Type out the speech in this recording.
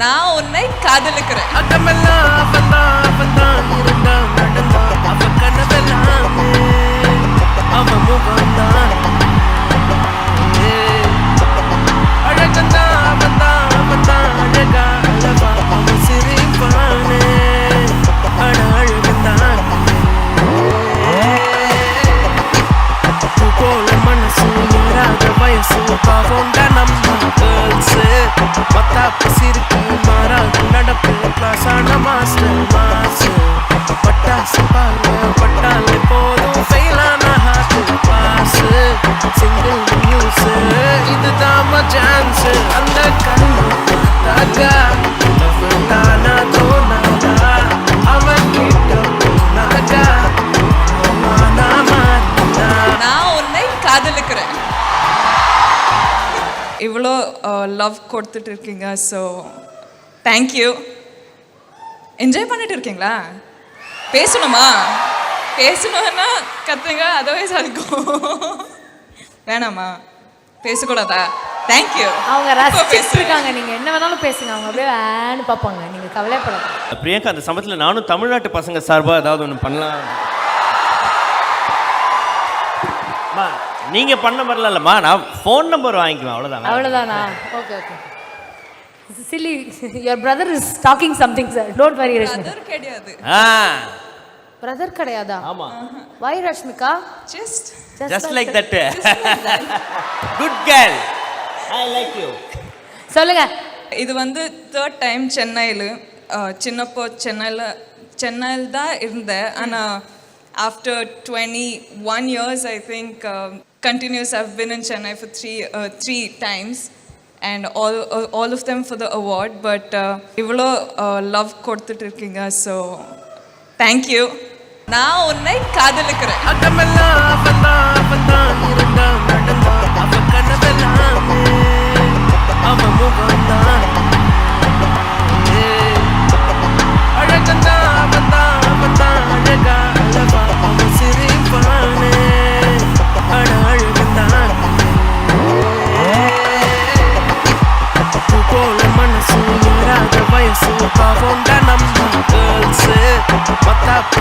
நான் உன்னை காதலிக்கிறேன். அகமெல்லாம் அவன்தான் இருந்தான் நடந்தான் அவ கனவெல்லாமே அவன் முகம்தான் அழகந்தான் அவன்தான் அழகா அழவா அவன் சிரிப்பானே அட அழகந்தான் போல மனசு ஏறாத வயசு பாவோண்டா நம்ம கேர்ள்ஸு மத்தாப்பு சிரிப்பு மாறாது நடப்பு கிளாஸான மாஸ்டர் மாசு பட்டாசு பாரு பட்டாலே போதும் ஃபெயிலான ஹார்ட் பாசு சிங்கிள் நியூஸ் இதுதான் சான்ஸ் அந்த கண்ணு பார்த்தாக்கா லவ் தானா தோணாதா அவன் கிட்ட போனாக்கா மானா மாறினா நான் உன்னை காதலிக்கிறேன். இவ்வளோ லவ் கொடுத்துட்டு இருக்கீங்க. So thank you. என்ஜாய் பண்ணிட்டு இருக்கீங்களா? பேசணுமா? பேசணும்னா கத்துங்க, அதர்வைஸ் அதுக்கும் வேணாமா? பேசக்கூடாதா? தேங்க்யூ. அவங்க ரசிச்சுட்டு இருக்காங்க. நீங்க என்ன வேணாலும் பேசுங்க, அவங்க அப்படியே வேன்னு பார்ப்பாங்க. நீங்க கவலைப்படாத. பிரியங்கா, அந்த சமயத்தில் நானும் தமிழ்நாட்டு பசங்க சார்பாக ஏதாவது ஒன்று பண்ணலாம். அம்மா, நீங்கள் பண்ண மாதிரிலாம் இல்லைம்மா, நான் ஃபோன் நம்பர் வாங்கிக்குவேன், அவ்வளோதான். அவ்வளோதானா? Okay okay. Silly, your brother is talking something sir. Don't worry Rashmika. Brother கிடையாது. பிரதர் கிடையாதா? ஆமாம். Why Rashmika? Just like that. Good girl, I like you. சொல்லுங்க. இது வந்து தேர்ட் டைம் சென்னையில். சின்னப்போ சென்னையில் தான் இருந்தேன். ஆனால் after 21 years I think continuous I've been in Chennai for three times and all of them for the award. But இவ்வளோ love கொடுத்துட்டு இருக்கீங்க. So thank you. நான் உன்னை காதலிக்கிறேன். அகமெல்லாம் அவன்தான் இருந்தான் நடந்தான் அவ கனவெல்லாமே அவன் முகம்தான் அழகந்தான் அவன்தான் அழகா அழவா அவன் சிரிப்பானே அட அழகந்தான் போல மனசு ஏறாத வயசு பாவோண்டா நம்ம கேர்ள்ஸு மத்தாப்பு